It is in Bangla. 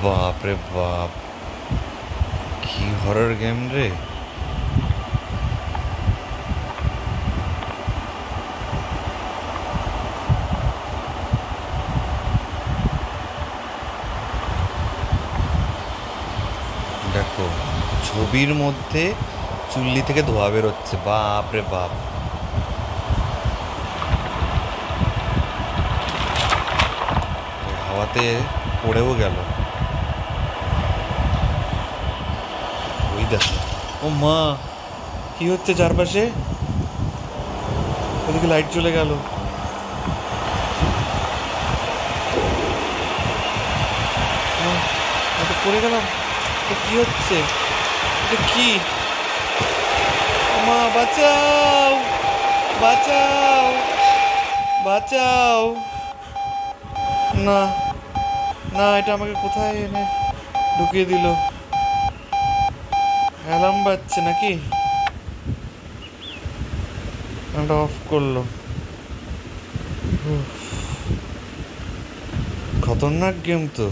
বাপ রে বাপ, কি হরর গেম রে! দেখো, ছবির মধ্যে চুল্লি থেকে ধোঁয়া বেরোচ্ছে, বাপ রে বাপ। হাওয়াতে পড়েও গেল। ওই দেখো, ও মা, কি হচ্ছে চারপাশে? ওদিকে লাইট চলে গেল। তো পড়ে গেলাম। কি হচ্ছে? এটা কি? মা বাঁচাও, বাঁচাও, বাঁচাও! না, না, এটা আমাকে কোথায় এনে ঢুকিয়ে দিল? অ্যালার্ম বাজছে নাকি? এটা অফ করলো। খতরনাক গেম তো।